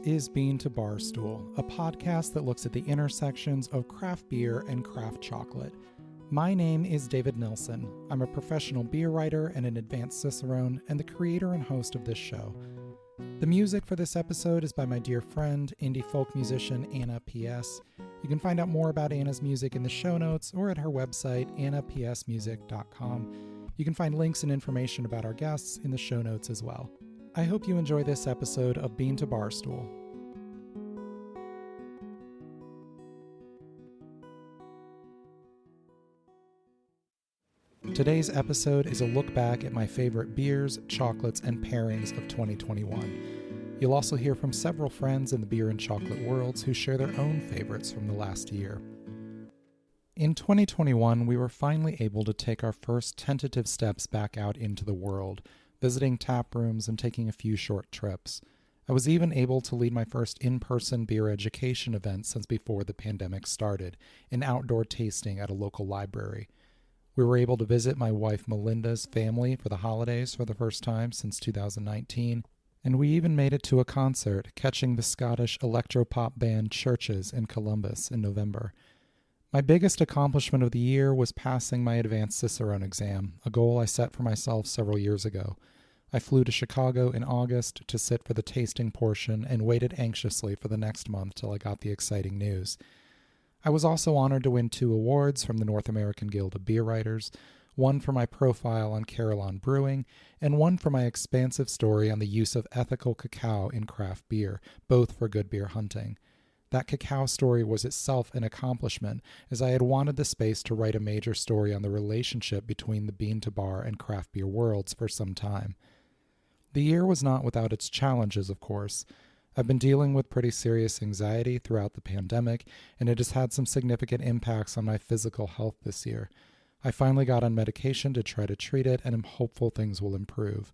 is Bean to Barstool, a podcast that looks at the intersections of craft beer and craft chocolate. My name is David Nilsson. I'm a professional beer writer and an advanced cicerone, and the creator and host of this show. The music for this episode is by my dear friend, indie folk musician Anna P.S. You can find out more about Anna's music in the show notes or at her website, annapsmusic.com. You can find links and information about our guests in the show notes as well. I hope you enjoy this episode of Bean to Barstool. Today's episode is a look back at my favorite beers, chocolates, and pairings of 2021. You'll also hear from several friends in the beer and chocolate worlds who share their own favorites from the last year. In 2021, we were finally able to take our first tentative steps back out into the world, visiting tap rooms and taking a few short trips. I was even able to lead my first in-person beer education event since before the pandemic started, an outdoor tasting at a local library. We were able to visit my wife Melinda's family for the holidays for the first time since 2019, and we even made it to a concert, catching the Scottish electropop band Churches in Columbus in November. My biggest accomplishment of the year was passing my advanced cicerone exam, a goal I set for myself several years ago. I flew to Chicago in August to sit for the tasting portion and waited anxiously for the next month till I got the exciting news. I was also honored to win 2 awards from the North American Guild of Beer Writers, one for my profile on Carillon Brewing, and one for my expansive story on the use of ethical cacao in craft beer, both for Good Beer Hunting. That cacao story was itself an accomplishment, as I had wanted the space to write a major story on the relationship between the bean to bar and craft beer worlds for some time. The year was not without its challenges, of course. I've been dealing with pretty serious anxiety throughout the pandemic, and it has had some significant impacts on my physical health this year. I finally got on medication to try to treat it, and am hopeful things will improve.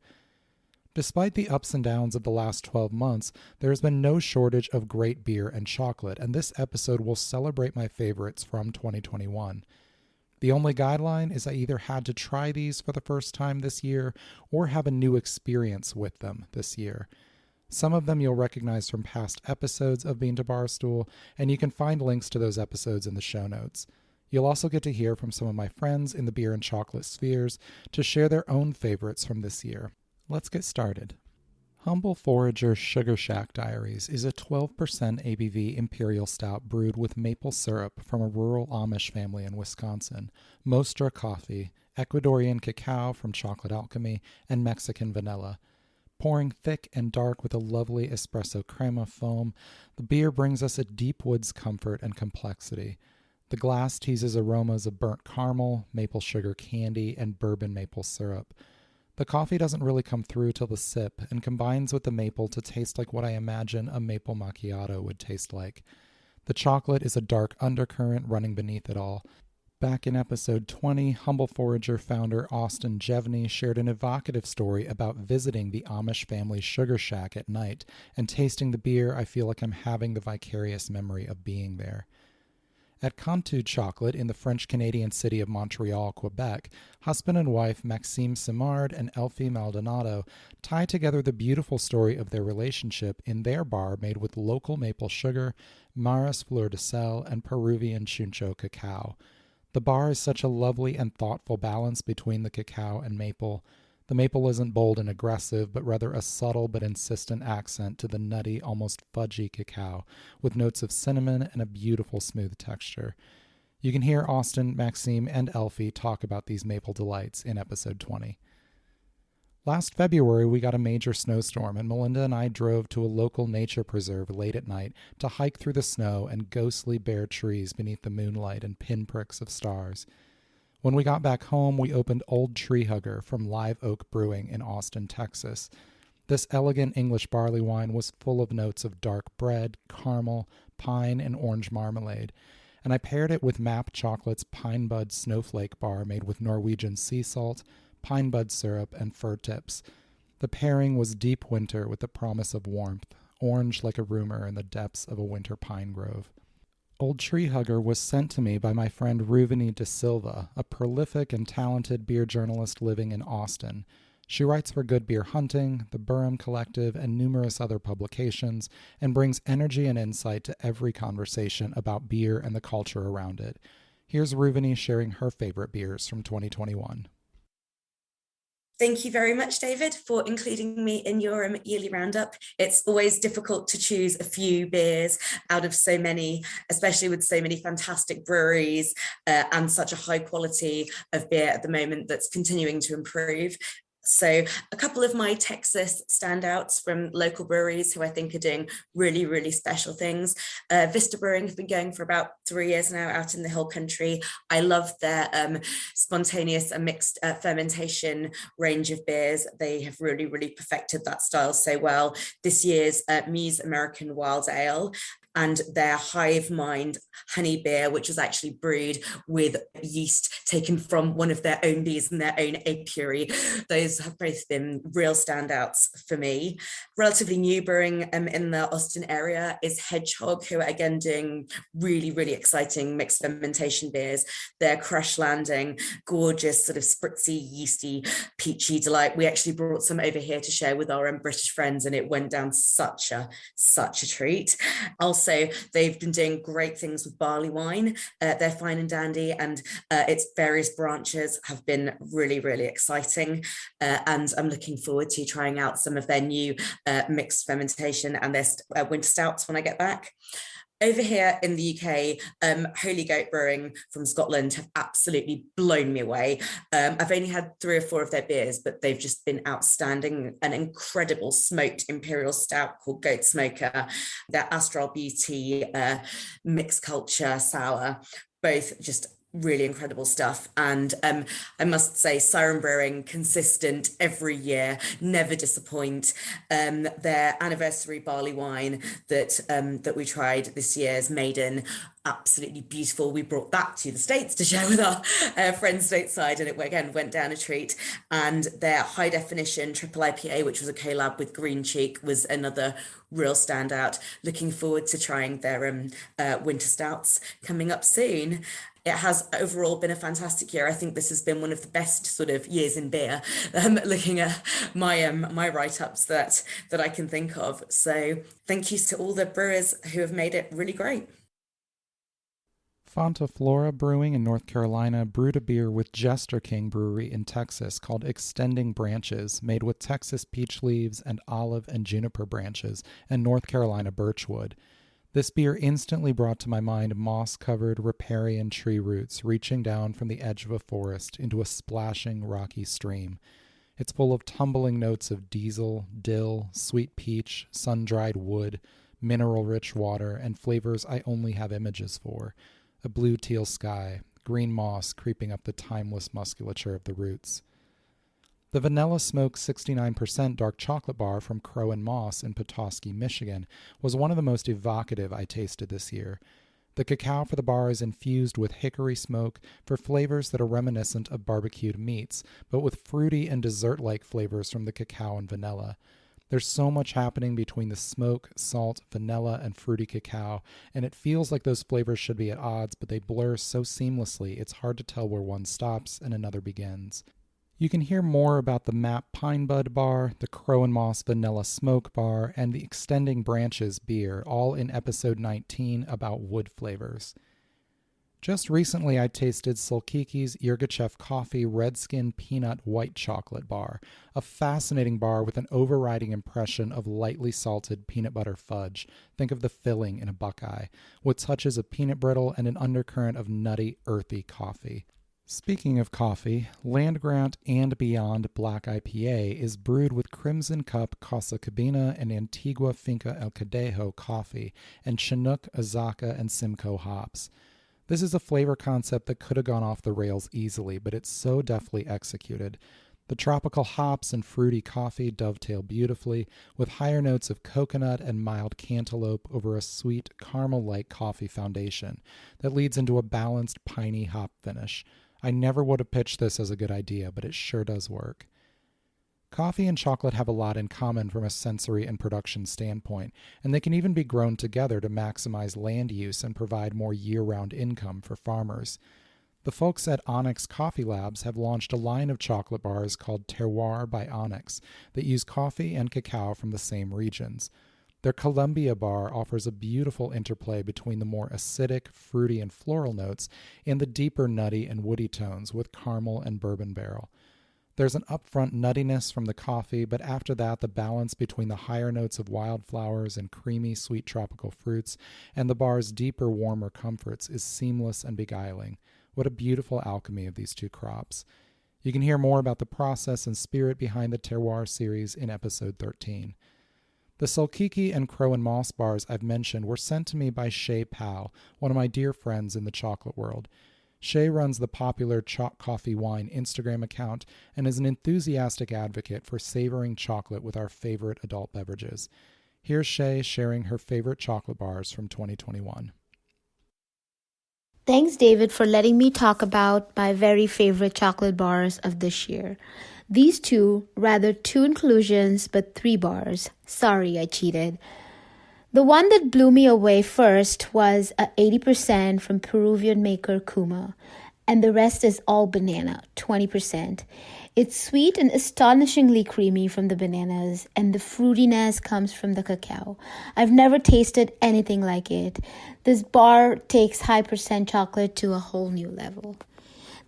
Despite the ups and downs of the last 12 months, there has been no shortage of great beer and chocolate, and this episode will celebrate my favorites from 2021. The only guideline is I either had to try these for the first time this year or have a new experience with them this year. Some of them you'll recognize from past episodes of Bean to Barstool, and you can find links to those episodes in the show notes. You'll also get to hear from some of my friends in the beer and chocolate spheres to share their own favorites from this year. Let's get started. Humble Forager Sugar Shack Diaries is a 12% ABV imperial stout brewed with maple syrup from a rural Amish family in Wisconsin, Mostra coffee, Ecuadorian cacao from Chocolate Alchemy, and Mexican vanilla. Pouring thick and dark with a lovely espresso crema foam, the beer brings us a deep woods comfort and complexity. The glass teases aromas of burnt caramel, maple sugar candy, and bourbon maple syrup. The coffee doesn't really come through till the sip and combines with the maple to taste like what I imagine a maple macchiato would taste like. The chocolate is a dark undercurrent running beneath it all. Back in episode 20, Humble Forager founder Austin Jevney shared an evocative story about visiting the Amish family sugar shack at night, and tasting the beer, I feel like I'm having the vicarious memory of being there. At Cantu Chocolate in the French-Canadian city of Montreal, Quebec, husband and wife Maxime Simard and Elfie Maldonado tie together the beautiful story of their relationship in their bar made with local maple sugar, Maris fleur de sel, and Peruvian chuncho cacao. The bar is such a lovely and thoughtful balance between the cacao and maple. The maple isn't bold and aggressive, but rather a subtle but insistent accent to the nutty, almost fudgy cacao, with notes of cinnamon and a beautiful smooth texture. You can hear Austin, Maxime, and Elfie talk about these maple delights in episode 20. Last February, we got a major snowstorm, and Melinda and I drove to a local nature preserve late at night to hike through the snow and ghostly bare trees beneath the moonlight and pinpricks of stars. When we got back home, we opened Old Tree Hugger from Live Oak Brewing in Austin, Texas. This elegant English barley wine was full of notes of dark bread, caramel, pine, and orange marmalade, and I paired it with Map Chocolate's Pine Bud Snowflake bar made with Norwegian sea salt, pine bud syrup, and fir tips. The pairing was deep winter with the promise of warmth, orange like a rumor in the depths of a winter pine grove. Old Tree Hugger was sent to me by my friend Ruveni De Silva, a prolific and talented beer journalist living in Austin. She writes for Good Beer Hunting, the Burham Collective, and numerous other publications, and brings energy and insight to every conversation about beer and the culture around it. Here's Ruvani sharing her favorite beers from 2021. Thank you very much, David, for including me in your yearly roundup. It's always difficult to choose a few beers out of so many, especially with so many fantastic breweries and such a high quality of beer at the moment that's continuing to improve. So a couple of my Texas standouts from local breweries who I think are doing really, really special things. Vista Brewing have been going for about 3 years now out in the Hill Country. I love their spontaneous and mixed fermentation range of beers. They have really, really perfected that style so well. This year's Muse American Wild Ale and their Hive Mind honey beer, which was actually brewed with yeast taken from one of their own bees in their own apiary. Those have both been real standouts for me. Relatively new brewing in the Austin area is Hedgehog, who are again doing really, really exciting mixed fermentation beers. Their Crash Landing, gorgeous sort of spritzy, yeasty, peachy delight. We actually brought some over here to share with our British friends, and it went down such a treat. Also, they've been doing great things with barley wine. They're fine and dandy, and its various branches have been really, really exciting. And I'm looking forward to trying out some of their new mixed fermentation and their winter stouts when I get back. Over here in the UK, Holy Goat Brewing from Scotland have absolutely blown me away. I've only had 3 or 4 of their beers, but they've just been outstanding. An incredible smoked imperial stout called Goat Smoker, their Astral Beauty mixed culture sour, both just really incredible stuff. And I must say, Siren Brewing, consistent every year, never disappoint. Their anniversary barley wine that we tried this year's Maiden, absolutely beautiful. We brought that to the States to share with our friends stateside, and it again went down a treat. And their High Definition Triple IPA, which was a collab with Green Cheek, was another real standout. Looking forward to trying their winter stouts coming up soon. It has overall been a fantastic year. I think this has been one of the best sort of years in beer, looking at my write-ups that I can think of. So thank you to all the brewers who have made it really great. Fonta Flora Brewing in North Carolina brewed a beer with Jester King Brewery in Texas called Extending Branches, made with Texas peach leaves and olive and juniper branches and North Carolina birchwood. This beer instantly brought to my mind moss-covered riparian tree roots reaching down from the edge of a forest into a splashing rocky stream. It's full of tumbling notes of diesel, dill, sweet peach, sun-dried wood, mineral-rich water, and flavors I only have images for. A blue-teal sky, green moss creeping up the timeless musculature of the roots. The Vanilla Smoke 69% dark chocolate bar from Crow and Moss in Petoskey, Michigan, was one of the most evocative I tasted this year. The cacao for the bar is infused with hickory smoke for flavors that are reminiscent of barbecued meats, but with fruity and dessert-like flavors from the cacao and vanilla. There's so much happening between the smoke, salt, vanilla, and fruity cacao, and it feels like those flavors should be at odds, but they blur so seamlessly it's hard to tell where one stops and another begins. You can hear more about the Map Pine Bud Bar, the Crow and Moss Vanilla Smoke Bar, and the Extending Branches beer, all in episode 19 about wood flavors. Just recently, I tasted Solkiki's Yirgachev Coffee Redskin Peanut White Chocolate Bar, a fascinating bar with an overriding impression of lightly salted peanut butter fudge. Think of the filling in a Buckeye, with touches of peanut brittle and an undercurrent of nutty, earthy coffee. Speaking of coffee, Land Grant and Beyond Black IPA is brewed with Crimson Cup Casa Cabina and Antigua Finca El Cadejo coffee and Chinook, Azaka, and Simcoe hops. This is a flavor concept that could have gone off the rails easily, but it's so deftly executed. The tropical hops and fruity coffee dovetail beautifully, with higher notes of coconut and mild cantaloupe over a sweet, caramel-like coffee foundation that leads into a balanced, piney hop finish. I never would have pitched this as a good idea, but it sure does work. Coffee and chocolate have a lot in common from a sensory and production standpoint, and they can even be grown together to maximize land use and provide more year-round income for farmers. The folks at Onyx Coffee Labs have launched a line of chocolate bars called Terroir by Onyx that use coffee and cacao from the same regions. Their Columbia bar offers a beautiful interplay between the more acidic, fruity, and floral notes and the deeper nutty and woody tones with caramel and bourbon barrel. There's an upfront nuttiness from the coffee, but after that, the balance between the higher notes of wildflowers and creamy, sweet tropical fruits and the bar's deeper, warmer comforts is seamless and beguiling. What a beautiful alchemy of these two crops. You can hear more about the process and spirit behind the Terroir series in episode 13. The Sulkiki and Crow and Moss bars I've mentioned were sent to me by Shay Powell, one of my dear friends in the chocolate world. Shay runs the popular Chalk Coffee Wine Instagram account and is an enthusiastic advocate for savoring chocolate with our favorite adult beverages. Here's Shay sharing her favorite chocolate bars from 2021. Thanks, David, for letting me talk about my very favorite chocolate bars of this year. These two, rather two inclusions, but 3 bars. Sorry, I cheated. The one that blew me away first was a 80% from Peruvian maker Kuma, and the rest is all banana, 20%. It's sweet and astonishingly creamy from the bananas, and the fruitiness comes from the cacao. I've never tasted anything like it. This bar takes high percent chocolate to a whole new level.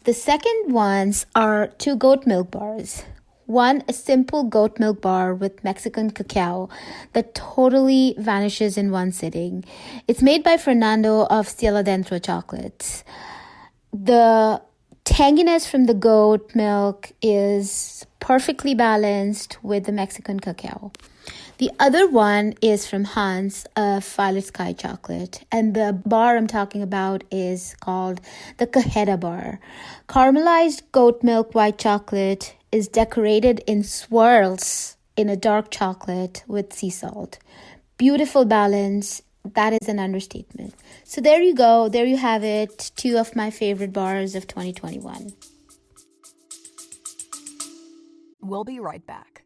The second ones are 2 goat milk bars. One, a simple goat milk bar with Mexican cacao that totally vanishes in one sitting. It's made by Fernando of Cielo Dentro Chocolates. The tanginess from the goat milk is perfectly balanced with the Mexican cacao. The other one is from Hans of Violet Sky Chocolate, and the bar I'm talking about is called the Cajeta Bar. Caramelized goat milk white chocolate is decorated in swirls in a dark chocolate with sea salt. Beautiful balance. That is an understatement. So there you go. There you have it. 2 of my favorite bars of 2021. We'll be right back.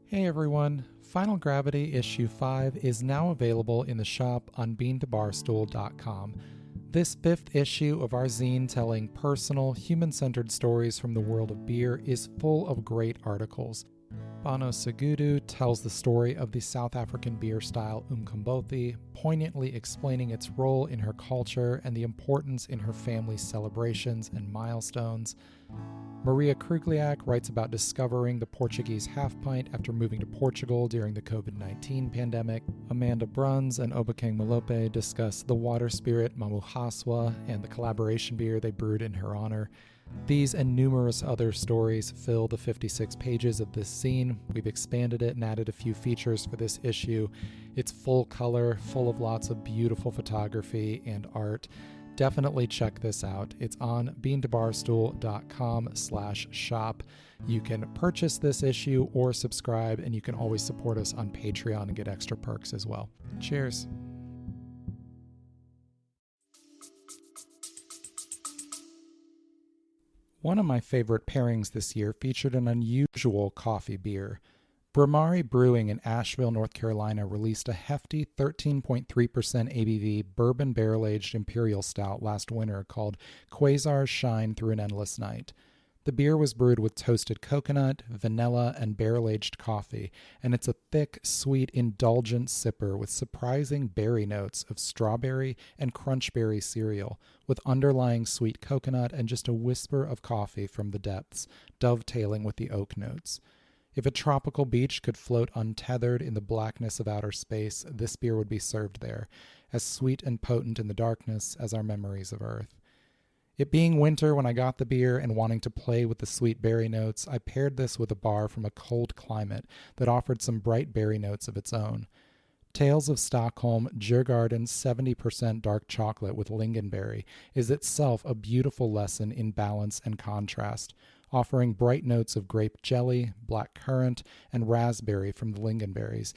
Hey everyone, Final Gravity Issue 5 is now available in the shop on beantobarstool.com. This 5th issue of our zine telling personal, human-centered stories from the world of beer is full of great articles. Bano Segudu tells the story of the South African beer style Umkombothi, poignantly explaining its role in her culture and the importance in her family's celebrations and milestones. Maria Krugliak writes about discovering the Portuguese half pint after moving to Portugal during the COVID-19 pandemic. Amanda Bruns and Obakeng Malope discuss the water spirit Mamuhaswa and the collaboration beer they brewed in her honor. These and numerous other stories fill the 56 pages of this zine. We've expanded it and added a few features for this issue. It's full color, full of lots of beautiful photography and art. Definitely check this out. It's on beantobarstool.com/shop. You can purchase this issue or subscribe, and you can always support us on Patreon and get extra perks as well. Cheers. One of my favorite pairings this year featured an unusual coffee beer. Bramari Brewing in Asheville, North Carolina released a hefty 13.3% ABV bourbon barrel-aged imperial stout last winter called Quasars Shine Through an Endless Night. The beer was brewed with toasted coconut, vanilla, and barrel-aged coffee, and it's a thick, sweet, indulgent sipper with surprising berry notes of strawberry and crunchberry cereal, with underlying sweet coconut and just a whisper of coffee from the depths, dovetailing with the oak notes. If a tropical beach could float untethered in the blackness of outer space, this beer would be served there, as sweet and potent in the darkness as our memories of Earth. It being winter when I got the beer and wanting to play with the sweet berry notes, I paired this with a bar from a cold climate that offered some bright berry notes of its own. Tales of Stockholm Djurgården's 70% dark chocolate with lingonberry is itself a beautiful lesson in balance and contrast, offering bright notes of grape jelly, black currant, and raspberry from the lingonberries,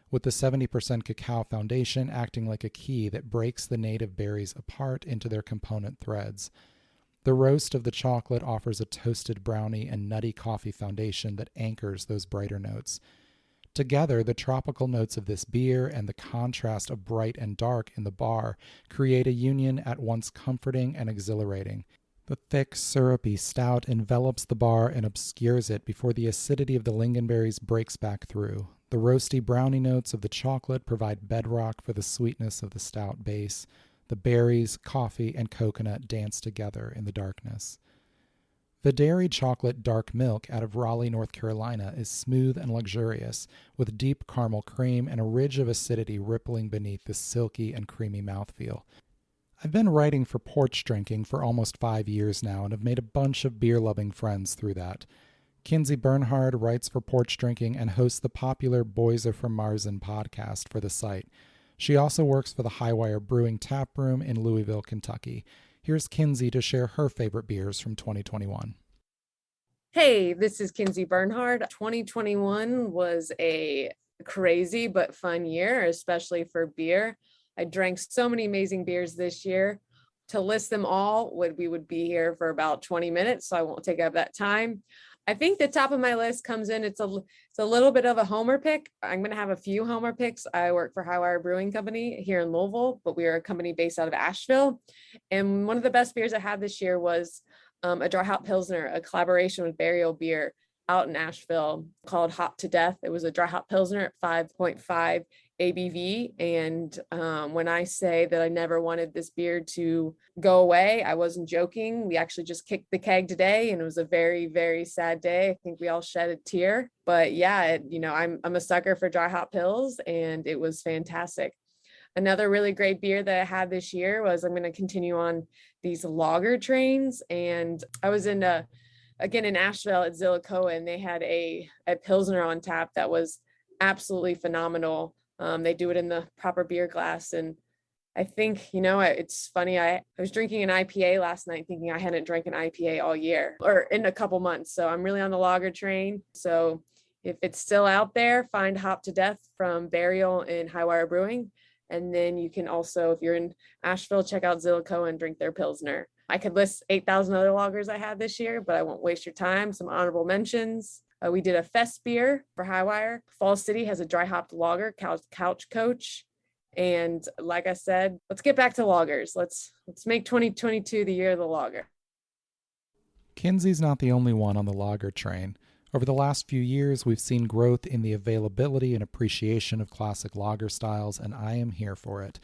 with the 70% cacao foundation acting like a key that breaks the native berries apart into their component threads. The roast of the chocolate offers a toasted brownie and nutty coffee foundation that anchors those brighter notes. Together, the tropical notes of this beer and the contrast of bright and dark in the bar create a union at once comforting and exhilarating. The thick, syrupy stout envelops the bar and obscures it before the acidity of the lingonberries breaks back through. The roasty brownie notes of the chocolate provide bedrock for the sweetness of the stout base. The berries, coffee, and coconut dance together in the darkness. The dairy chocolate dark milk out of Raleigh, North Carolina is smooth and luxurious, with deep caramel cream and a ridge of acidity rippling beneath the silky and creamy mouthfeel. I've been writing for Porch Drinking for almost 5 years now and have made a bunch of beer-loving friends through that. Kinsey Bernhard writes for Porch Drinking and hosts the popular Boys Are From Marzen podcast for the site. She also works for the Highwire Brewing Tap Room in Louisville, Kentucky. Here's Kinsey to share her favorite beers from 2021. Hey, this is Kinsey Bernhard. 2021 was a crazy but fun year, especially for beer. I drank so many amazing beers this year. To list them all, we would be here for about 20 minutes, so I won't take up that time. I think the top of my list comes in, it's a little bit of a homer pick. I'm going to have a few homer picks. I work for Highwire Brewing Company here in Louisville, but we are a company based out of Asheville. And one of the best beers I had this year was a dry hop Pilsner, a collaboration with Burial Beer out in Asheville called Hop to Death. It was a dry hop Pilsner at 5.5 ABV. And when I say that I never wanted this beer to go away, I wasn't joking. We actually just kicked the keg today, and it was a very, very sad day. I think we all shed a tear. But yeah, I'm a sucker for dry hop pills, and it was fantastic. Another really great beer that I had this year was, I'm going to continue on these lager trains. And I was again in Asheville at Zillicoa, and they had a Pilsner on tap that was absolutely phenomenal. They do it in the proper beer glass. And I think, it's funny. I was drinking an IPA last night thinking I hadn't drank an IPA all year or in a couple months. So I'm really on the lager train. So if it's still out there, find Hop to Death from Burial and Highwire Brewing. And then you can also, if you're in Asheville, check out Zillicoa and drink their Pilsner. I could list 8,000 other lagers I had this year, but I won't waste your time. Some honorable mentions. We did a fest beer for Highwire. Falls City has a dry hopped lager, Couch Coach. And like I said, let's get back to lagers. Let's make 2022 the year of the lager. Kinsey's not the only one on the lager train. Over the last few years, we've seen growth in the availability and appreciation of classic lager styles, and I am here for it.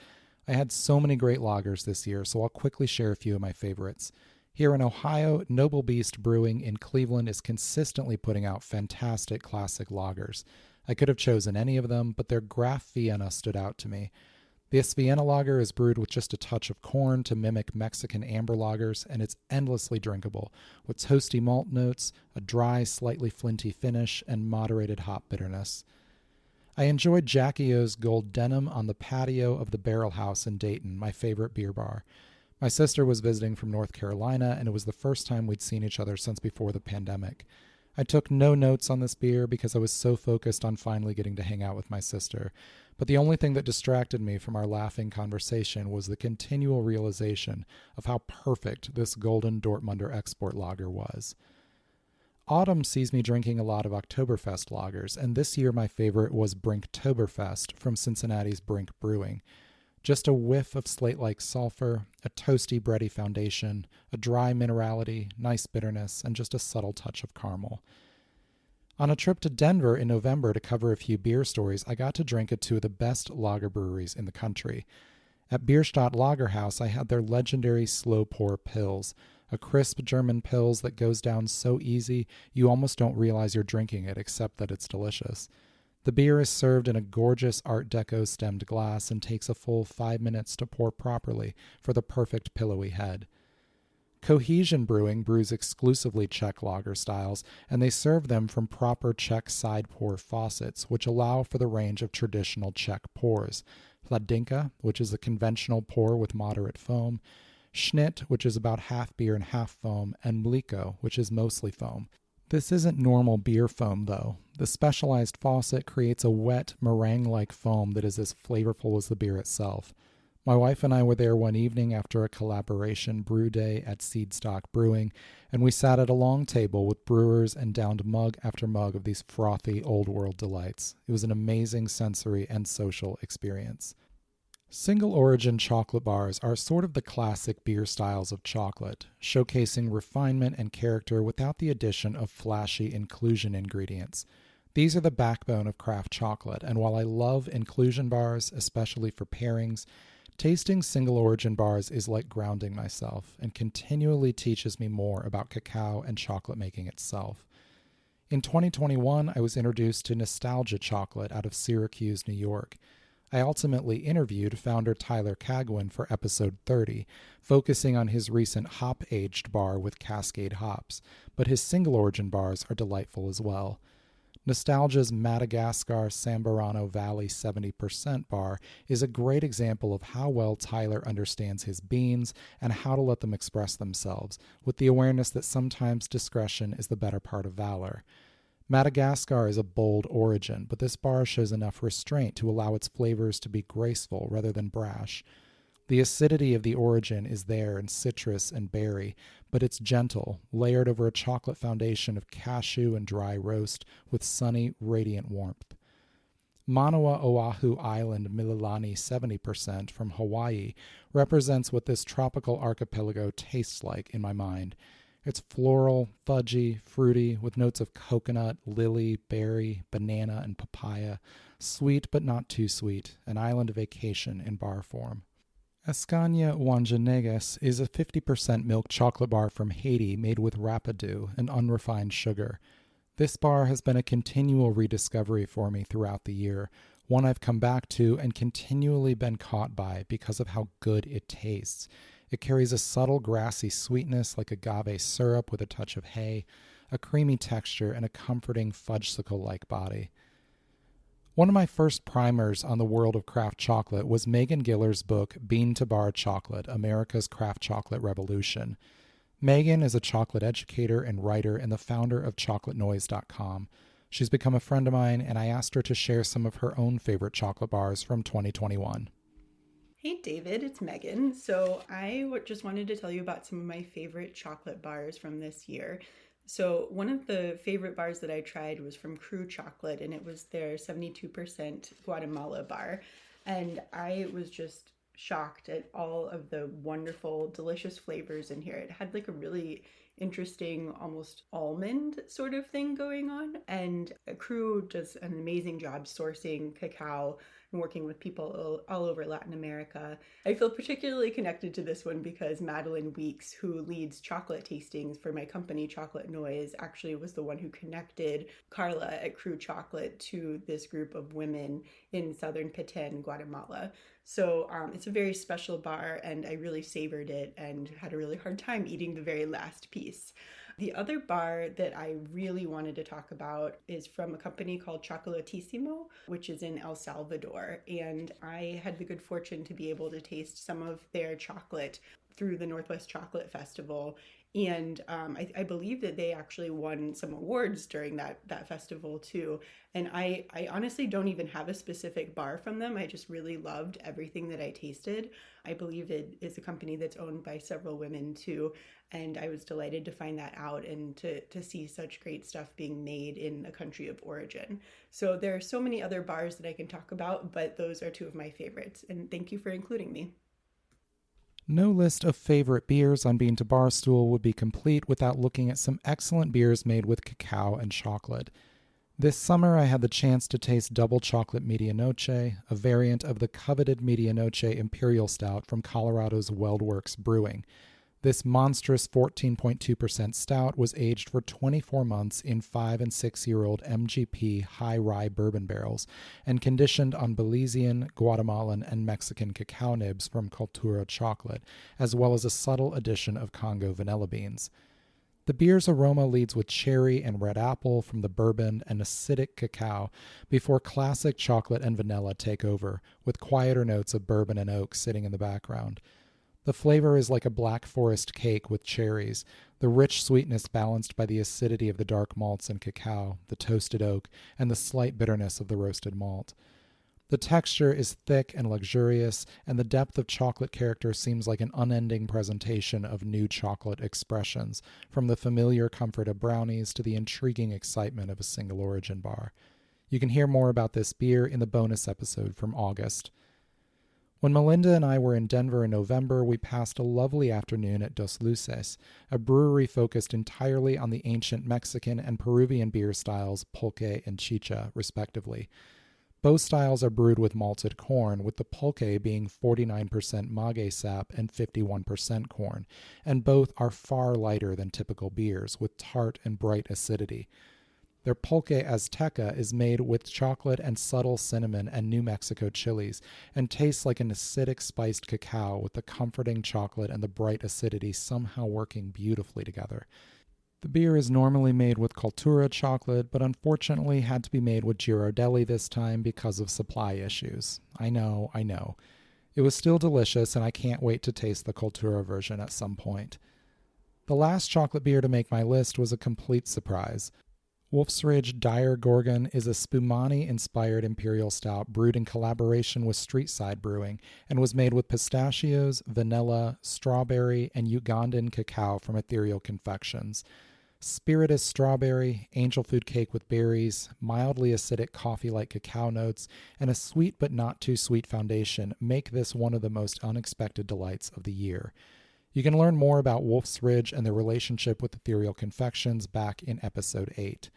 I had so many great lagers this year, so I'll quickly share a few of my favorites. Here in Ohio, Noble Beast Brewing in Cleveland is consistently putting out fantastic classic lagers. I could have chosen any of them, but their Graf Vienna stood out to me. This Vienna lager is brewed with just a touch of corn to mimic Mexican amber lagers, and it's endlessly drinkable, with toasty malt notes, a dry, slightly flinty finish, and moderated hop bitterness. I enjoyed Jackie O's Gold Denim on the patio of the Barrel House in Dayton, my favorite beer bar. My sister was visiting from North Carolina, and it was the first time we'd seen each other since before the pandemic. I took no notes on this beer because I was so focused on finally getting to hang out with my sister. But the only thing that distracted me from our laughing conversation was the continual realization of how perfect this golden Dortmunder export lager was. Autumn sees me drinking a lot of Oktoberfest lagers, and this year my favorite was Brinktoberfest from Cincinnati's Brink Brewing. Just a whiff of slate-like sulfur, a toasty, bready foundation, a dry minerality, nice bitterness, and just a subtle touch of caramel. On a trip to Denver in November to cover a few beer stories, I got to drink at two of the best lager breweries in the country. At Bierstadt Lagerhaus, I had their legendary slow pour Pils, a crisp German Pils that goes down so easy you almost don't realize you're drinking it except that it's delicious. The beer is served in a gorgeous Art Deco stemmed glass and takes a full 5 minutes to pour properly for the perfect pillowy head. Cohesion Brewing brews exclusively Czech lager styles, and they serve them from proper Czech side pour faucets, which allow for the range of traditional Czech pours. Hladinka, which is a conventional pour with moderate foam, Schnitt, which is about half beer and half foam, and Mliko, which is mostly foam. This isn't normal beer foam, though. The specialized faucet creates a wet, meringue-like foam that is as flavorful as the beer itself. My wife and I were there one evening after a collaboration brew day at Seedstock Brewing, and we sat at a long table with brewers and downed mug after mug of these frothy old world delights. It was an amazing sensory and social experience. Single origin chocolate bars are sort of the classic beer styles of chocolate, showcasing refinement and character without the addition of flashy inclusion ingredients. These are the backbone of craft chocolate, and while I love inclusion bars, especially for pairings, tasting single origin bars is like grounding myself and continually teaches me more about cacao and chocolate making itself. In 2021, I was introduced to Nostalgia Chocolate out of Syracuse, New York. I ultimately interviewed founder Tyler Cagwin for episode 30, focusing on his recent hop-aged bar with Cascade hops, but his single origin bars are delightful as well. Nostalgia's Madagascar Sambarano Valley 70% bar is a great example of how well Tyler understands his beans and how to let them express themselves, with the awareness that sometimes discretion is the better part of valor. Madagascar is a bold origin, but this bar shows enough restraint to allow its flavors to be graceful rather than brash. The acidity of the origin is there in citrus and berry, but it's gentle, layered over a chocolate foundation of cashew and dry roast with sunny, radiant warmth. Manawa Oahu Island Mililani 70% from Hawaii represents what this tropical archipelago tastes like in my mind. It's floral, fudgy, fruity, with notes of coconut, lily, berry, banana, and papaya. Sweet but not too sweet, an island vacation in bar form. Escania Wanjanegas is a 50% milk chocolate bar from Haiti made with rapadou, an unrefined sugar. This bar has been a continual rediscovery for me throughout the year, one I've come back to and continually been caught by because of how good it tastes. It carries a subtle grassy sweetness like agave syrup with a touch of hay, a creamy texture, and a comforting fudgesicle-like body. One of my first primers on the world of craft chocolate was Megan Giller's book, Bean to Bar Chocolate, America's Craft Chocolate Revolution. Megan is a chocolate educator and writer and the founder of ChocolateNoise.com. She's become a friend of mine, and I asked her to share some of her own favorite chocolate bars from 2021. Hey David, it's Megan. So I just wanted to tell you about some of my favorite chocolate bars from this year. So one of the favorite bars that I tried was from Crew Chocolate, and it was their 72% Guatemala bar. And I was just shocked at all of the wonderful, delicious flavors in here. It had like a really interesting, almost almond sort of thing going on. And Crew does an amazing job sourcing cacao and working with people all over Latin America. I feel particularly connected to this one because Madeline Weeks, who leads chocolate tastings for my company, Chocolate Noise, actually was the one who connected Carla at Crew Chocolate to this group of women in southern Petén, Guatemala. So it's a very special bar, and I really savored it and had a really hard time eating the very last piece. The other bar that I really wanted to talk about is from a company called Chocolatissimo, which is in El Salvador. And I had the good fortune to be able to taste some of their chocolate through the Northwest Chocolate Festival. And I believe that they actually won some awards during that festival too. And I honestly don't even have a specific bar from them. I just really loved everything that I tasted. I believe it is a company that's owned by several women too. And I was delighted to find that out and to see such great stuff being made in a country of origin. So there are so many other bars that I can talk about, but those are two of my favorites. And thank you for including me. No list of favorite beers on Bean to Barstool would be complete without looking at some excellent beers made with cacao and chocolate. This summer I had the chance to taste Double Chocolate Medianoche, a variant of the coveted Medianoche Imperial Stout from Colorado's Weldworks Brewing. This monstrous 14.2% stout was aged for 24 months in 5- and 6-year-old MGP high rye bourbon barrels and conditioned on Belizean, Guatemalan, and Mexican cacao nibs from Cultura Chocolate, as well as a subtle addition of Congo vanilla beans. The beer's aroma leads with cherry and red apple from the bourbon and acidic cacao before classic chocolate and vanilla take over, with quieter notes of bourbon and oak sitting in the background. The flavor is like a black forest cake with cherries, the rich sweetness balanced by the acidity of the dark malts and cacao, the toasted oak, and the slight bitterness of the roasted malt. The texture is thick and luxurious, and the depth of chocolate character seems like an unending presentation of new chocolate expressions, from the familiar comfort of brownies to the intriguing excitement of a single origin bar. You can hear more about this beer in the bonus episode from August. When Melinda and I were in Denver in November, we passed a lovely afternoon at Dos Luces, a brewery focused entirely on the ancient Mexican and Peruvian beer styles pulque and chicha, respectively. Both styles are brewed with malted corn, with the pulque being 49% maguey sap and 51% corn, and both are far lighter than typical beers, with tart and bright acidity. Their pulque azteca is made with chocolate and subtle cinnamon and New Mexico chilies, and tastes like an acidic spiced cacao with the comforting chocolate and the bright acidity somehow working beautifully together. The beer is normally made with Cultura chocolate, but unfortunately had to be made with Ghirardelli this time because of supply issues. I know. It was still delicious, and I can't wait to taste the Cultura version at some point. The last chocolate beer to make my list was a complete surprise. Wolf's Ridge Dire Gorgon is a Spumani-inspired imperial stout brewed in collaboration with Streetside Brewing and was made with pistachios, vanilla, strawberry, and Ugandan cacao from Ethereal Confections. Spiritus strawberry, angel food cake with berries, mildly acidic coffee-like cacao notes, and a sweet but not too sweet foundation make this one of the most unexpected delights of the year. You can learn more about Wolf's Ridge and their relationship with Ethereal Confections back in episode 8.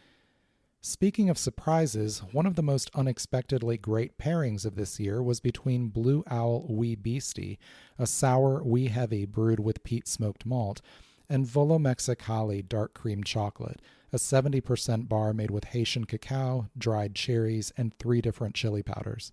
Speaking of surprises, one of the most unexpectedly great pairings of this year was between Blue Owl Wee Beastie, a sour wee heavy brewed with peat smoked malt, and Volo Mexicali dark cream chocolate, a 70% bar made with Haitian cacao, dried cherries, and 3 different chili powders.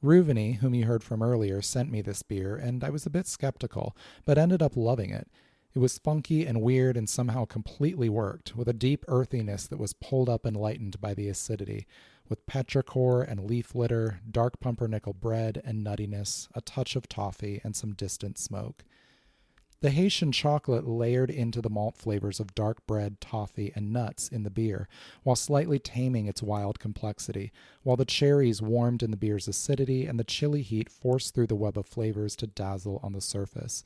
Ruveni, whom you heard from earlier, sent me this beer, and I was a bit skeptical, but ended up loving it. It was funky and weird and somehow completely worked, with a deep earthiness that was pulled up and lightened by the acidity, with petrichor and leaf litter, dark pumpernickel bread and nuttiness, a touch of toffee, and some distant smoke. The Haitian chocolate layered into the malt flavors of dark bread, toffee, and nuts in the beer, while slightly taming its wild complexity, while the cherries warmed in the beer's acidity and the chili heat forced through the web of flavors to dazzle on the surface.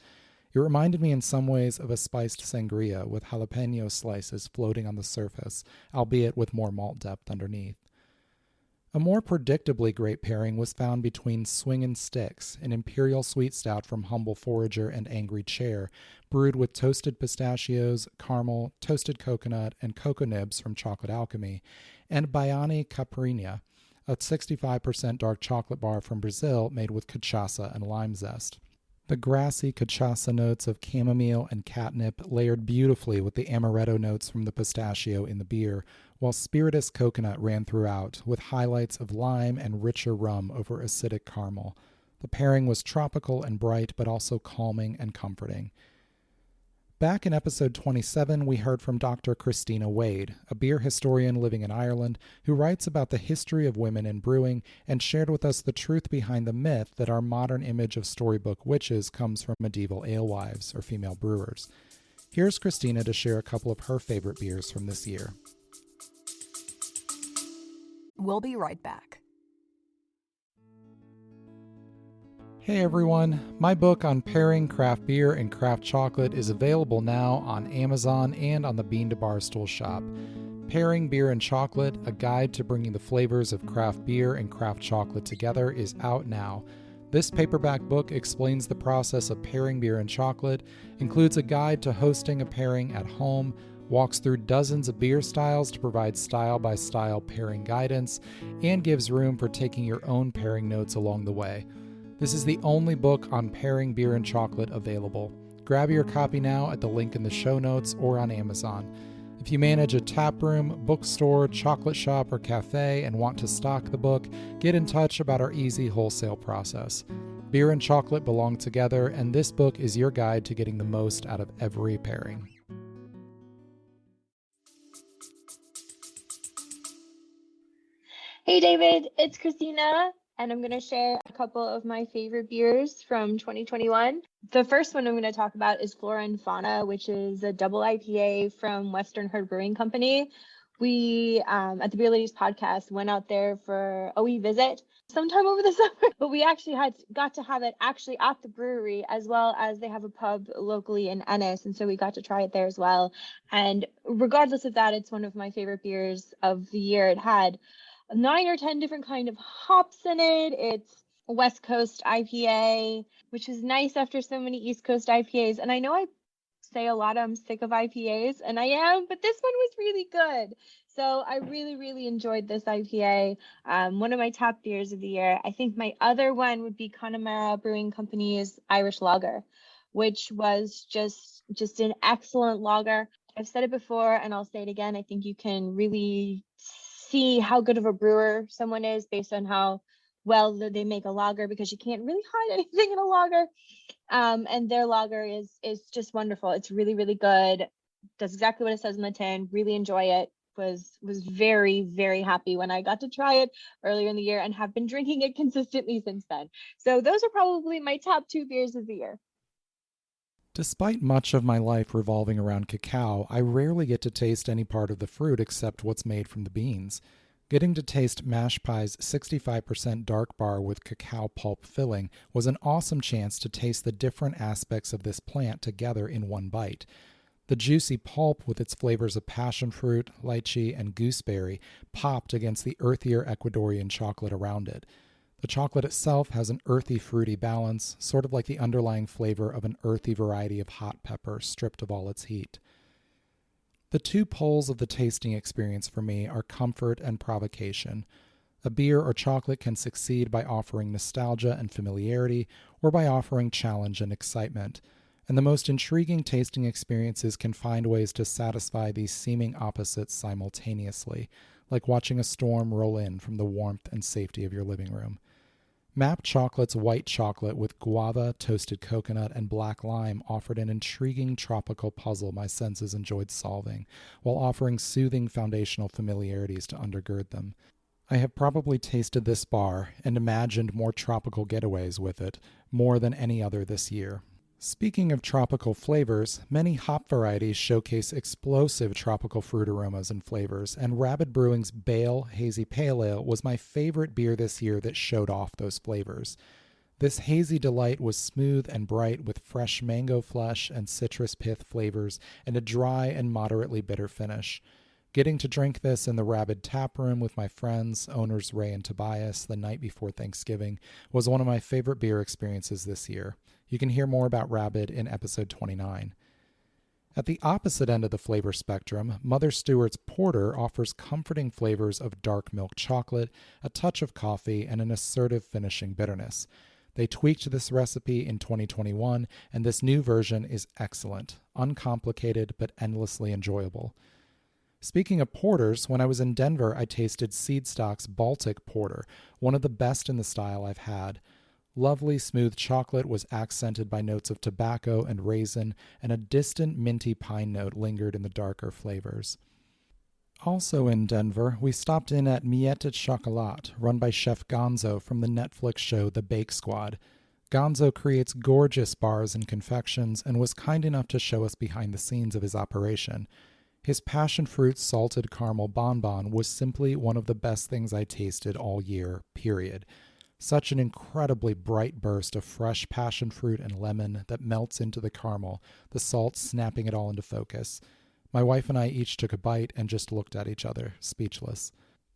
It reminded me in some ways of a spiced sangria with jalapeno slices floating on the surface, albeit with more malt depth underneath. A more predictably great pairing was found between Swingin' Sticks, an imperial sweet stout from Humble Forager and Angry Chair, brewed with toasted pistachios, caramel, toasted coconut, and cocoa nibs from Chocolate Alchemy, and Baiane Caipirinha, a 65% dark chocolate bar from Brazil made with cachaça and lime zest. The grassy cachaça notes of chamomile and catnip layered beautifully with the amaretto notes from the pistachio in the beer, while spiritus coconut ran throughout, with highlights of lime and richer rum over acidic caramel. The pairing was tropical and bright, but also calming and comforting. Back in episode 27, we heard from Dr. Christina Wade, a beer historian living in Ireland, who writes about the history of women in brewing and shared with us the truth behind the myth that our modern image of storybook witches comes from medieval alewives, or female brewers. Here's Christina to share a couple of her favorite beers from this year. We'll be right back. Hey everyone, my book on pairing craft beer and craft chocolate is available now on Amazon and on the Bean to Barstool shop. Pairing Beer and Chocolate, a guide to bringing the flavors of craft beer and craft chocolate together, is out now. This paperback book explains the process of pairing beer and chocolate, includes a guide to hosting a pairing at home, walks through dozens of beer styles to provide style-by-style pairing guidance, and gives room for taking your own pairing notes along the way. This is the only book on pairing beer and chocolate available. Grab your copy now at the link in the show notes or on Amazon. If you manage a tap room, bookstore, chocolate shop, or cafe and want to stock the book, get in touch about our easy wholesale process. Beer and chocolate belong together, and this book is your guide to getting the most out of every pairing. Hey David, it's Christina, and I'm going to share a couple of my favorite beers from 2021. The first one I'm going to talk about is Flora and Fauna, which is a double IPA from Western Herd Brewing Company, We, at the Beer Ladies podcast, went out there for a wee visit sometime over the summer, but we actually got to have it actually at the brewery, as well as they have a pub locally in Ennis, and so we got to try it there as well. And regardless of that, it's one of my favorite beers of the year. It had 9 or 10 different kind of hops in it. It's a West Coast IPA, which is nice after so many East Coast IPAs. And I know I say a lot I'm sick of IPAs, and I am, but this one was really good. So I really, really enjoyed this IPA. One of my top beers of the year. I think my other one would be Connemara Brewing Company's Irish Lager, which was just an excellent lager. I've said it before and I'll say it again. I think you can really see how good of a brewer someone is based on how well they make a lager, because you can't really hide anything in a lager. And their lager is just wonderful. It's really, really good. Does exactly what it says in the tin. Really enjoy it. Was very, very happy when I got to try it earlier in the year, and have been drinking it consistently since then. So those are probably my top 2 beers of the year. Despite much of my life revolving around cacao, I rarely get to taste any part of the fruit except what's made from the beans. Getting to taste Mash Pie's 65% dark bar with cacao pulp filling was an awesome chance to taste the different aspects of this plant together in one bite. The juicy pulp, with its flavors of passion fruit, lychee, and gooseberry, popped against the earthier Ecuadorian chocolate around it. The chocolate itself has an earthy, fruity balance, sort of like the underlying flavor of an earthy variety of hot pepper stripped of all its heat. The 2 poles of the tasting experience for me are comfort and provocation. A beer or chocolate can succeed by offering nostalgia and familiarity, or by offering challenge and excitement. And the most intriguing tasting experiences can find ways to satisfy these seeming opposites simultaneously, like watching a storm roll in from the warmth and safety of your living room. Map Chocolate's white chocolate with guava, toasted coconut, and black lime offered an intriguing tropical puzzle my senses enjoyed solving, while offering soothing foundational familiarities to undergird them. I have probably tasted this bar and imagined more tropical getaways with it, more than any other this year. Speaking of tropical flavors, many hop varieties showcase explosive tropical fruit aromas and flavors, and Rabid Brewing's Bale Hazy Pale Ale was my favorite beer this year that showed off those flavors. This hazy delight was smooth and bright with fresh mango flesh and citrus pith flavors and a dry and moderately bitter finish. Getting to drink this in the Rabid tap room with my friends, owners Ray and Tobias, the night before Thanksgiving was one of my favorite beer experiences this year. You can hear more about Rabid in episode 29. At the opposite end of the flavor spectrum, Mother Stewart's Porter offers comforting flavors of dark milk chocolate, a touch of coffee, and an assertive finishing bitterness. They tweaked this recipe in 2021, and this new version is excellent, uncomplicated, but endlessly enjoyable. Speaking of porters, when I was in Denver, I tasted Seedstock's Baltic Porter, one of the best in the style I've had. Lovely, smooth chocolate was accented by notes of tobacco and raisin, and a distant minty pine note lingered in the darker flavors. Also in Denver, we stopped in at Miette Chocolat, run by Chef Gonzo from the Netflix show The Bake Squad. Gonzo creates gorgeous bars and confections and was kind enough to show us behind the scenes of his operation. His passion fruit salted caramel bonbon was simply one of the best things I tasted all year, period. Such an incredibly bright burst of fresh passion fruit and lemon that melts into the caramel, the salt snapping it all into focus. My wife and I each took a bite and just looked at each other, speechless.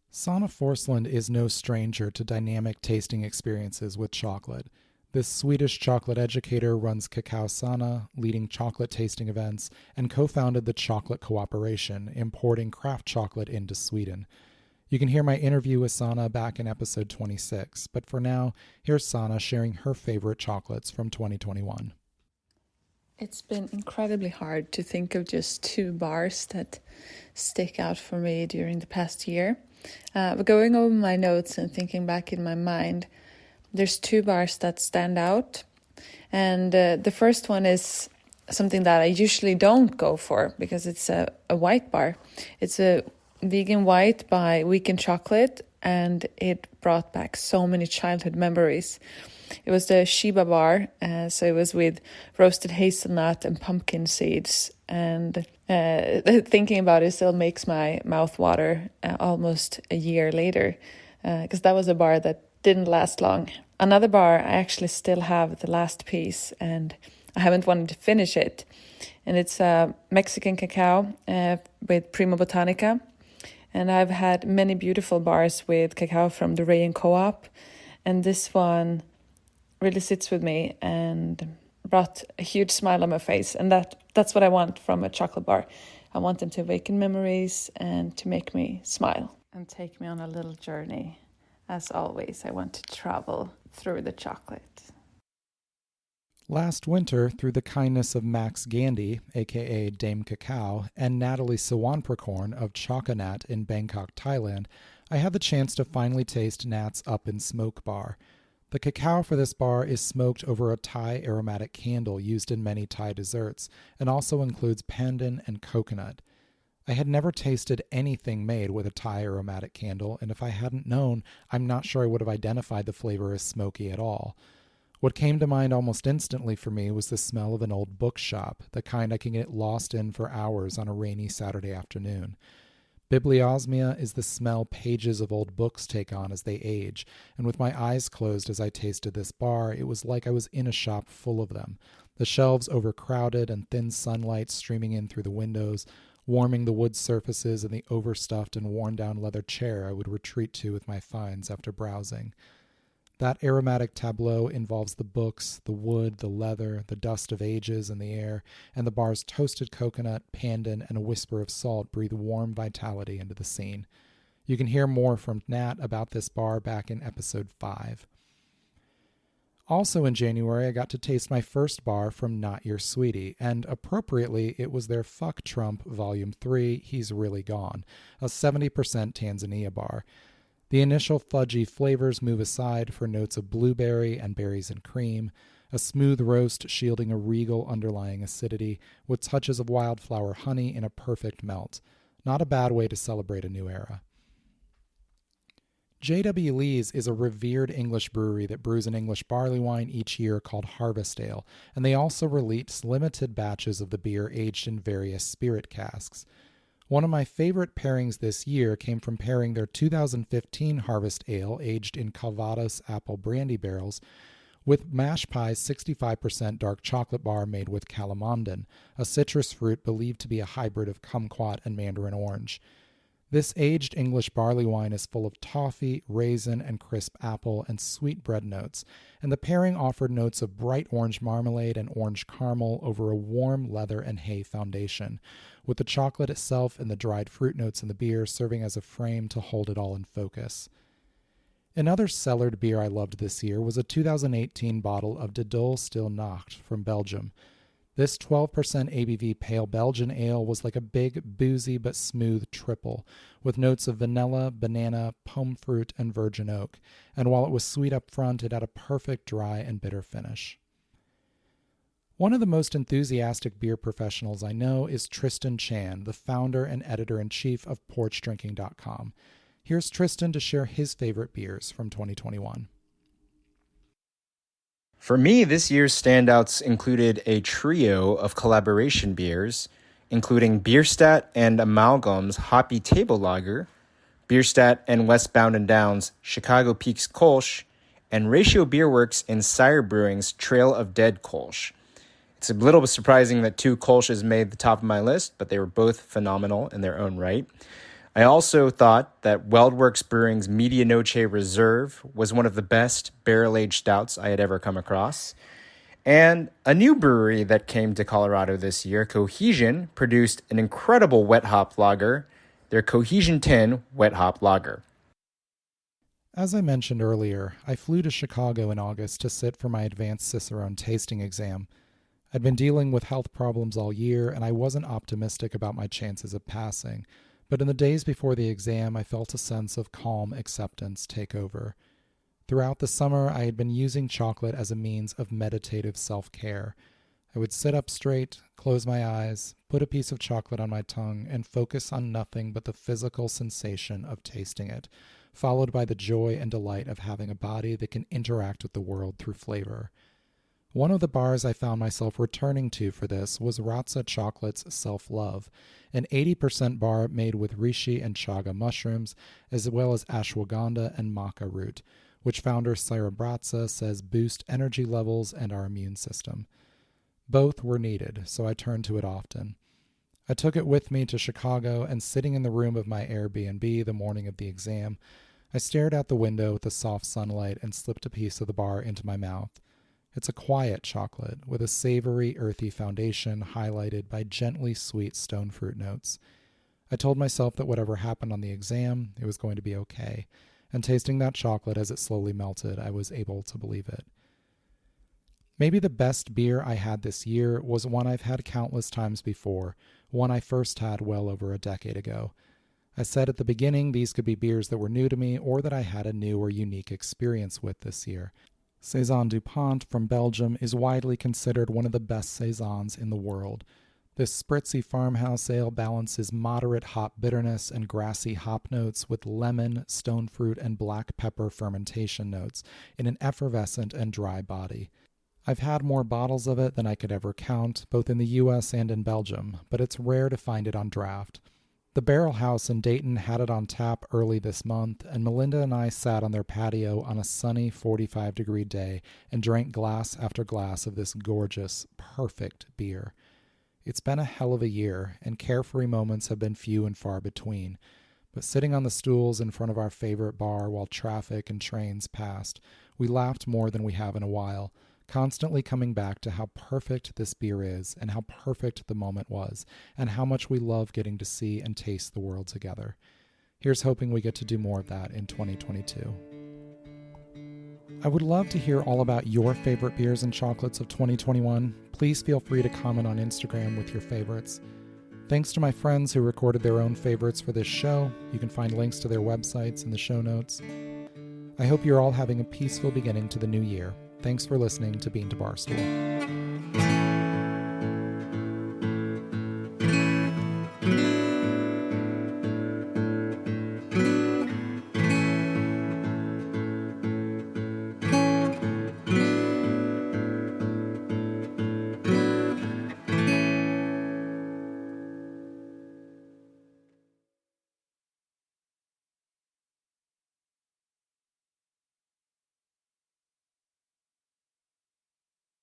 Sanna Forsland is no stranger to dynamic tasting experiences with chocolate. This Swedish chocolate educator runs Cacao Sanna, leading chocolate tasting events, and co-founded the Chocolate Cooperation, importing craft chocolate into Sweden. You can hear my interview with Sanna back in episode 26, but for now, here's Sanna sharing her favorite chocolates from 2021. It's been incredibly hard to think of just 2 bars that stick out for me during the past year. But going over my notes and thinking back in my mind, there's 2 bars that stand out. And the first one is something that I usually don't go for because it's a white bar. It's a vegan white by Weekend Chocolate, and it brought back so many childhood memories. It was the Shiba bar, so it was with roasted hazelnut and pumpkin seeds, and Thinking about it still makes my mouth water almost a year later, because that was a bar that didn't last long. Another bar, I actually still have the last piece and I haven't wanted to finish it. And it's Mexican cacao with Prima Botanica. And I've had many beautiful bars with cacao from the Rayon Co-op. And this one really sits with me and brought a huge smile on my face. And that's what I want from a chocolate bar. I want them to awaken memories and to make me smile. And take me on a little journey. As always, I want to travel through the chocolate. Last winter, through the kindness of Max Gandhi, aka Dame Cacao, and Natalie Sawanprakorn of Choconat in Bangkok, Thailand, I had the chance to finally taste Nat's Up in Smoke bar. The cacao for this bar is smoked over a Thai aromatic candle used in many Thai desserts, and also includes pandan and coconut. I had never tasted anything made with a Thai aromatic candle, and if I hadn't known, I'm not sure I would have identified the flavor as smoky at all. What came to mind almost instantly for me was the smell of an old bookshop, the kind I can get lost in for hours on a rainy Saturday afternoon. Bibliosmia is the smell pages of old books take on as they age, and with my eyes closed as I tasted this bar, it was like I was in a shop full of them, the shelves overcrowded and thin sunlight streaming in through the windows, warming the wood surfaces and the overstuffed and worn-down leather chair I would retreat to with my finds after browsing. That aromatic tableau involves the books, the wood, the leather, the dust of ages in the air, and the bar's toasted coconut, pandan, and a whisper of salt breathe warm vitality into the scene. You can hear more from Nat about this bar back in episode 5. Also in January, I got to taste my first bar from Not Your Sweetie, and appropriately, it was their Fuck Trump Volume 3, He's Really Gone, a 70% Tanzania bar. The initial fudgy flavors move aside for notes of blueberry and berries and cream, a smooth roast shielding a regal underlying acidity, with touches of wildflower honey in a perfect melt. Not a bad way to celebrate a new era. J.W. Lee's is a revered English brewery that brews an English barley wine each year called Harvest Ale, and they also release limited batches of the beer aged in various spirit casks. One of my favorite pairings this year came from pairing their 2015 Harvest Ale, aged in Calvados apple brandy barrels, with Mash Pie's 65% dark chocolate bar made with calamondin, a citrus fruit believed to be a hybrid of kumquat and mandarin orange. This aged English barley wine is full of toffee, raisin, and crisp apple, and sweet bread notes, and the pairing offered notes of bright orange marmalade and orange caramel over a warm leather and hay foundation, with the chocolate itself and the dried fruit notes in the beer serving as a frame to hold it all in focus. Another cellared beer I loved this year was a 2018 bottle of De Dole Stil Nacht from Belgium. This 12% ABV pale Belgian ale was like a big, boozy but smooth triple, with notes of vanilla, banana, pomme fruit, and virgin oak, and while it was sweet up front, it had a perfect dry and bitter finish. One of the most enthusiastic beer professionals I know is Tristan Chan, the founder and editor-in-chief of PorchDrinking.com. Here's Tristan to share his favorite beers from 2021. For me, this year's standouts included a trio of collaboration beers, including Bierstadt and Amalgam's Hoppy Table Lager, Bierstadt and Westbound and Down's Chicago Peaks Kolsch, and Ratio Beerworks and Sire Brewing's Trail of Dead Kolsch. It's a little bit surprising that 2 Kolsches made the top of my list, but they were both phenomenal in their own right. I also thought that Weldworks Brewing's Medianoche Reserve was one of the best barrel-aged stouts I had ever come across. And a new brewery that came to Colorado this year, Cohesion, produced an incredible wet hop lager, their Cohesion 10 Wet Hop Lager. As I mentioned earlier, I flew to Chicago in August to sit for my advanced Cicerone tasting exam. I'd been dealing with health problems all year, and I wasn't optimistic about my chances of passing. But in the days before the exam, I felt a sense of calm acceptance take over. Throughout the summer, I had been using chocolate as a means of meditative self-care. I would sit up straight, close my eyes, put a piece of chocolate on my tongue, and focus on nothing but the physical sensation of tasting it, followed by the joy and delight of having a body that can interact with the world through flavor. One of the bars I found myself returning to for this was Ratza Chocolate's Self-Love, an 80% bar made with reishi and chaga mushrooms, as well as ashwagandha and maca root, which founder Sarah Bratza says boost energy levels and our immune system. Both were needed, so I turned to it often. I took it with me to Chicago, and sitting in the room of my Airbnb the morning of the exam, I stared out the window at the soft sunlight and slipped a piece of the bar into my mouth. It's a quiet chocolate with a savory, earthy foundation highlighted by gently sweet stone fruit notes. I told myself that whatever happened on the exam, it was going to be okay, and tasting that chocolate as it slowly melted, I was able to believe it. Maybe the best beer I had this year was one I've had countless times before, one I first had well over a decade ago. I said at the beginning these could be beers that were new to me or that I had a new or unique experience with this year. Saison DuPont from Belgium is widely considered one of the best saisons in the world. This spritzy farmhouse ale balances moderate hop bitterness and grassy hop notes with lemon, stone fruit, and black pepper fermentation notes in an effervescent and dry body. I've had more bottles of it than I could ever count, both in the US and in Belgium, but it's rare to find it on draft. The Barrel House in Dayton had it on tap early this month, and Melinda and I sat on their patio on a sunny 45-degree day and drank glass after glass of this gorgeous, perfect beer. It's been a hell of a year, and carefree moments have been few and far between, but sitting on the stools in front of our favorite bar while traffic and trains passed, we laughed more than we have in a while, constantly coming back to how perfect this beer is and how perfect the moment was and how much we love getting to see and taste the world together. Here's hoping we get to do more of that in 2022. I would love to hear all about your favorite beers and chocolates of 2021. Please feel free to comment on Instagram with your favorites. Thanks to my friends who recorded their own favorites for this show. You can find links to their websites in the show notes. I hope you're all having a peaceful beginning to the new year. Thanks for listening to Bean to Barstool.